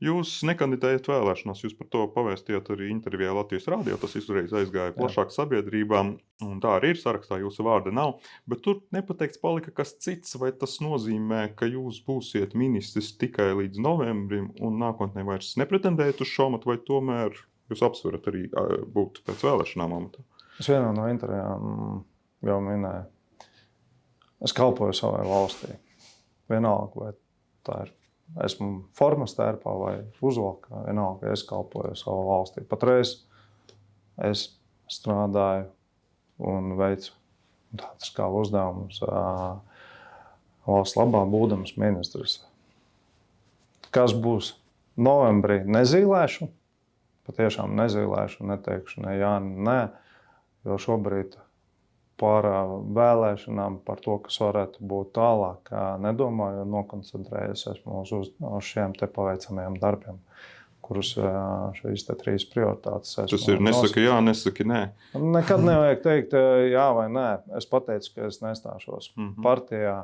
Jūs nekandidējat vēlēšanās, jūs par to pavēstījāt arī intervijā Latvijas Rādio, tas uzreiz aizgāja plašāk sabiedrībām, un tā arī ir sarakstā, jūsu vārda nav, bet tur nepateikts palika kas cits, vai tas nozīmē, ka jūs būsiet ministrs tikai līdz novembrim un nākotnē vairs nepretendējat uz šo amatu, vai tomēr jūs apsverat arī būt pēc vēlēšanām amatā? Es vienā no intervijām jau minēju, es kalpoju savai valstī, vienalga, vai tā ir. Esmu formas tērpā vai uzvalkā, vienalga, es kalpoju savu valstī. Patreiz es strādāju un veicu tāds kā uzdevums valsts labā būdams ministrs. Kas būs novembrī, nezīlēšu, patiešām nezīlēšu, neteikšu ne jā, ne nē, jo šobrīd par vēlēšanām, par to, kas varētu būt tālāk, nedomāju, jo nokoncentrējies esmu uz šiem te paveicamajiem darbiem, kurus šīs te 3 prioritātes esmu. Tas ir nesaki jā, nesaki nē. Nekad nevajag teikt jā vai nē. Es pateicu, ka es nestāšos partijā.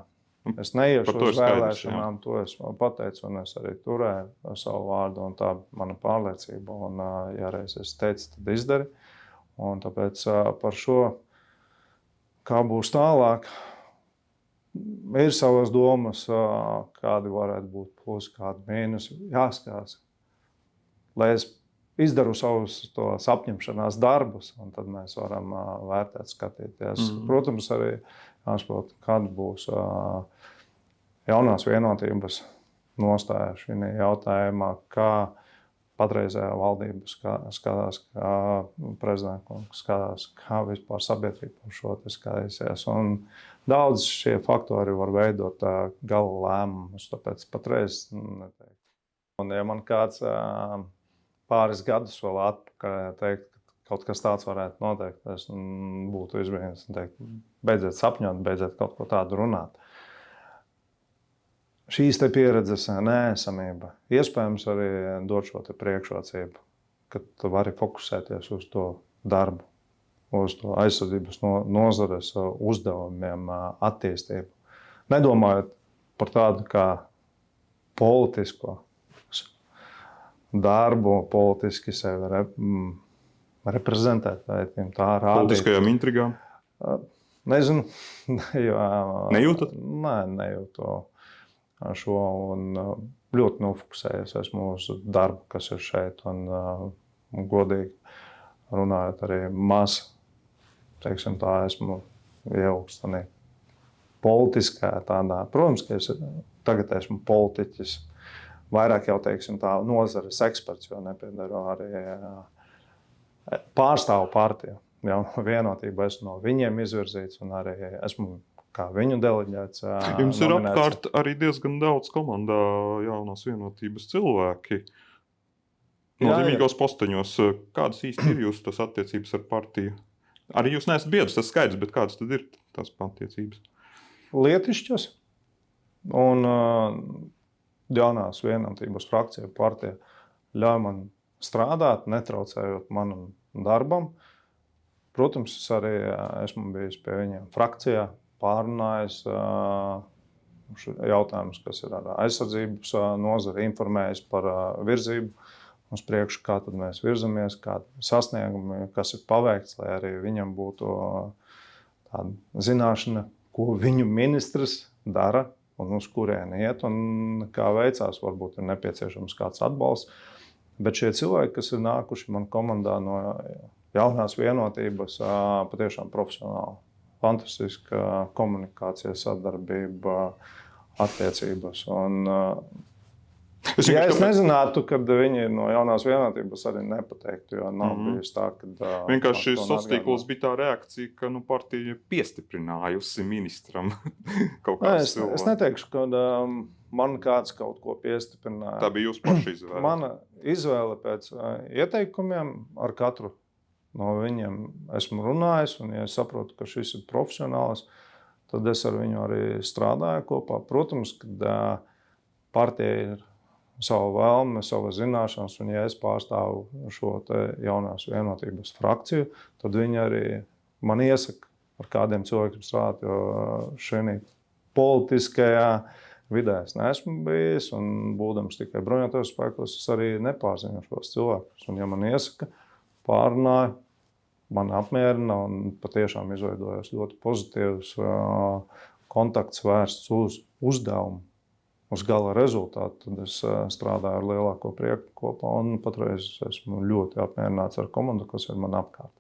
Es neiešu uz vēlēšanām, to es pateicu, un es arī turēju savu vārdu, un tā mana pārliecība, un ja reiz es teicu, tad izdari. Un tāpēc par šo, kā būs tālāk, ir savas domas, kādi varētu būt plusi, kādi mīnusi, jāskatās. Lai es izdaru savus tos apņemšanās darbus, un tad mēs varam vērtēt, skatīties. Protams, arī jāsaprot, kad būs jaunās vienotības nostāja šajā jautājumā, kā patreizējā valdība skatās, kā prezidents skatās, kā vispār sabiedrība par šo te skatīsies. Un daudz šie faktori var veidot gala lēmumus, tāpēc patreiz neteiktu. Un ja man kāds pāris gadus vēl atpakaļ teikt, ka kaut kas tāds varētu noteikt, es būtu izbrīnīts un teikt, beidziet sapņot, beidziet kaut ko tādu runāt. Šīs te pieredzes neesamība iespējams arī dod šo te priekšrocību, ka tu vari fokusēties uz to darbu, uz to aizsardzības nozares uzdevumiem, attīstību. Nedomājot par tādu kā politisko darbu, politiski sevi reprezentēt, vai tā rādīt. Politiskajām intrigām? Nezinu. Nejūtat? Nē, nejūtu šo un ļoti nofokusējies esmu uz darbu, kas ir šeit, un godīgi runājot arī maz, teiksim tā, esmu ieaugsts tādā politiskā tādā. Protams, ka es tagad esmu politiķis, vairāk jau, teiksim tā, nozares eksperts, jo nepiedaru arī pārstāvu partiju. Jau vienotība esmu no viņiem izvirzīts un arī esmu kā viņu deleģēts. Jums ir apkārt arī diezgan daudz komandā jaunās vienotības cilvēki. Nozīmīgos posteņos. Kādas īsti ir jūsu tas attiecības ar partiju? Arī jūs neesat biedrs, tas skaidrs, bet kādas tad ir tās attiecības? Lietišķas. Un jaunās vienotības frakcija partija ļauj man strādāt, netraucējot manam darbam. Protams, es arī esmu bijis pie viņiem frakcijā, pārunājis jautājumus, kas ir ar aizsardzības nozari, informējis par virzību uz priekšu, kā tad mēs virzamies, kādi sasniegumi, kas ir paveikts, lai arī viņam būtu tāda zināšana, ko viņu ministrs dara un uz kurieni iet un kā veicās. Varbūt ir nepieciešams kāds atbalsts. Bet šie cilvēki, kas ir nākuši man komandā no jaunās vienotības, patiešām profesionāli. Fantastiska komunikācija, sadarbība, attiecības. Un, ja es nezinātu, kad viņi ir no jaunās vienotības, arī nepateiktu, jo nav bijis tā, kad... Vienkārši sociālos tīklos bija tā reakcija, ka partija piestiprinājusi ministram kaut kādas cilvēku. Es neteikšu, ka man kāds kaut ko piestiprināja. Tā bija jūsu paša izvēle. Mana izvēle pēc ieteikumiem ar katru no viņiem esmu runājis, un ja es saprotu, ka šis ir profesionāls, tad es ar viņu arī strādāju kopā. Protams, kad partija ir sava vēlme, sava zināšanas, un ja es pārstāvu šo te jaunās vienotības frakciju, tad viņi arī man iesaka, ar kādiem cilvēkiem strādāt, jo šī politiskajā vidē es neesmu bijis, un būdams tikai bruņotajos spēkos, es arī nepārzinu šos cilvēkus. Un, ja man iesaka, pārunāju, man apmierina un patiešām izveidojās ļoti pozitīvs kontakts vērsts uz uzdevumu, uz gala rezultātu, tad es strādāju ar lielāko prieku kopā un patreiz esmu ļoti apmierināts ar komandu, kas ir man apkārt.